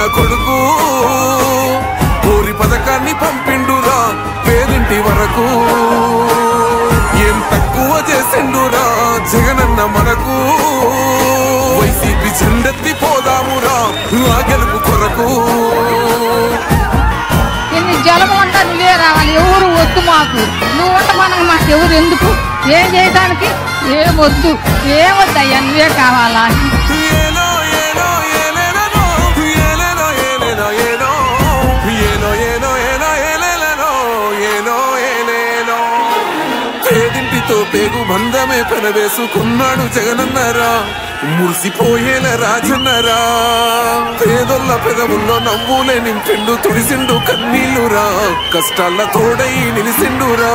రాజన్న కొడుకు కోరి పథకాన్ని పంపిండురా పేదింటి వరకు ఏం తక్కువ చేసిండురా జగనన్న మనకు వైసీపీ జెండెత్తి పోదామురా ఆ గెలుపు కొరకు జలము అంటా నువ్వే రావాలి ఎవరు వద్దు మాకు నువ్వు ఉంట మనకు మాకు ఎవరు ఎందుకు ఏం చేయడానికి ఏమొద్దు ఏమొద్దయ్యా నువ్వే కావాలా పేదింటితో పేగు బంధమే పెనవేసుకున్నాడు జగనన్నరా మురిసిపోయేల రాజన్నరా పేదొల్ల పెదవుల్లో నవ్వులే నింపిండు తుడిసిండు కన్నీళ్లురా కష్టాల తోడై నిలిసిండురా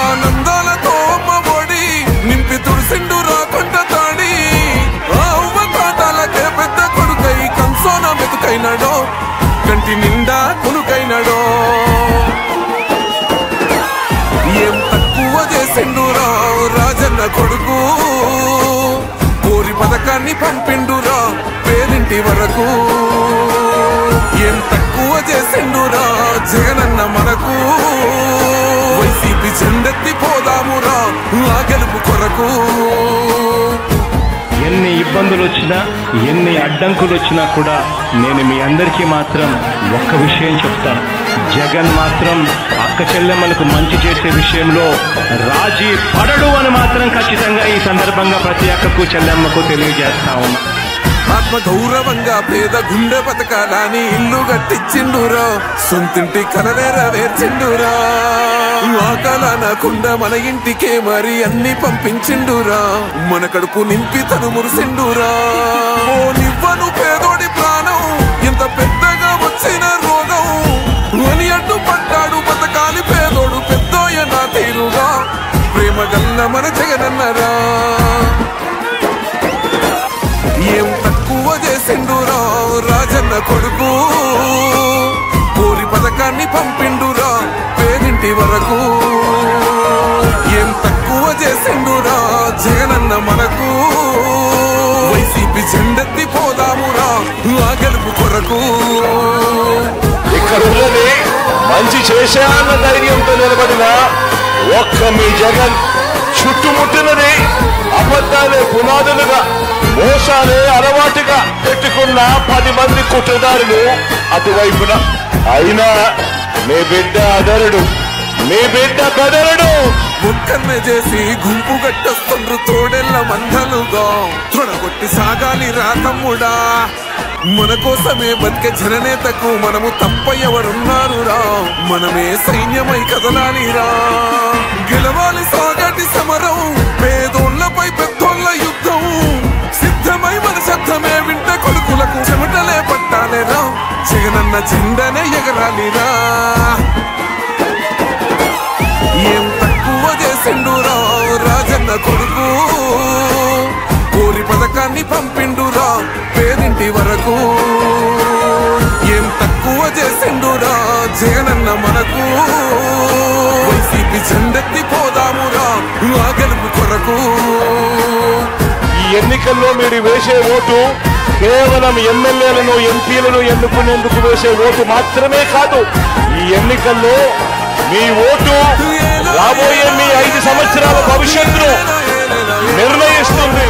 ఆనందాలతో అమ్మ ఒడి నింపి తుడిసిండురా కొండ తాడి అవ్వ తాటాలకే పెద్ద కొడుకై కంసోన మెతుకైనాడో కంటి నిండా కొనుకైనాడో ఏం తక్కువ చేసిండురా రాజన్న కొడుకు కోరి పథకాన్ని పంపిండురా పేదింటి వరకు ఏం తక్కువ చేసిండురా జగనన్న మనకు వైసీపీ జెండెత్తి పోదామురా ఆ గెలుపు కొరకు ఎన్ని ఇబ్బందులు వచ్చినా ఎన్ని అడ్డంకులు వచ్చినా కూడా నేను మీ అందరికీ మాత్రం ఒక్క విషయం చెప్తాను జగన్ మాత్రం అక్క చెల్లెమ్మలకు మంచి చేసే విషయంలో రాజీ పడడు అని మాత్రం ఖచ్చితంగా ఈ సందర్భంగా ప్రతి అక్కకు చెల్లెమ్మకు తెలియజేస్తా ఉన్నా ఆత్మ గౌరవంగా పేద గుండె బతకాలని ఇల్లు కట్టించిండురా సొంతింటి కలనేరవేర్చిండురా ఆకలనకుండా మన ఇంటికే మరి అన్ని పంపించిండురా మన కడుపు నింపి తను మురిసిండురా ఓ నివ్వను పేదోడి ప్రాణం ఎంత పెద్దగా వచ్చిన రోగం అని అడ్డు పడ్డాడు బతకాలి పేదోడు పెద్దోయ నా తీరుగా ప్రేమ గల్ల మన జగనన్నరా ఏం తక్కువ చేసిండురా రాజన్న కొడుకు కోరి పథకాన్ని పంపిండురా పేదింటి వరకు ఏం తక్కువ చేసిండురా జగనన్న మనకు వైసీపీ జెండెత్తి పోదామురా ఆ గెలుపు కొరకు ఇక్కడ ఉన్నది మంచి చేశాన్న ధైర్యంతో నిలబడిన ఒక్క మీ జగన్ చుట్టుముట్టినది అబద్ధాలే పునాదులుగా మోసాలే అలవాటుగా పెట్టుకున్న 10 మంది కుట్రదారులు అటువైపున అయినా మీ బిడ్డ అదరుడు మీ బిడ్డ బెదరుడు ముక్కన్న చేసి గుంపు గట్టొస్తుండ్రు తోడెల్ల మందలుగా తొడగొట్టి సాగాలి రా తమ్ముడా మన కోసమే బతికే జననేతకు మనము తప్ప ఎవరున్నారు రా మనమే సైన్యమై కదలాలిరా గెలవాలి సాగటి సమరం పేదోళ్లపై పెద్దోళ్ల యుద్ధం సిద్ధమై మన శబ్దమే వింట కొడుకులకు చెమటలే పట్టాలేరా జగనన్న జెండనే ఎగరాలిరా ఏం తక్కువ చేసిండురా రాజన్న కొడుకు కోరి పథకాన్ని పంపిండురా పేదింటి వరకు ఏం తక్కువ చేసిండురా జగనన్న మనకు వైసీపీ జెండెత్తి పోదామురా ఆ గెలుపు కొరకు ఈ ఎన్నికల్లో మీరు వేసే ఓటు కేవలం ఎమ్మెల్యేలను ఎంపీలను ఎన్నుకునేందుకు వేసే ఓటు మాత్రమే కాదు ఈ ఎన్నికల్లో మీ ఓటు రాబోయే మీ 5 సంవత్సరాల భవిష్యత్తును నిర్ణయిస్తుంది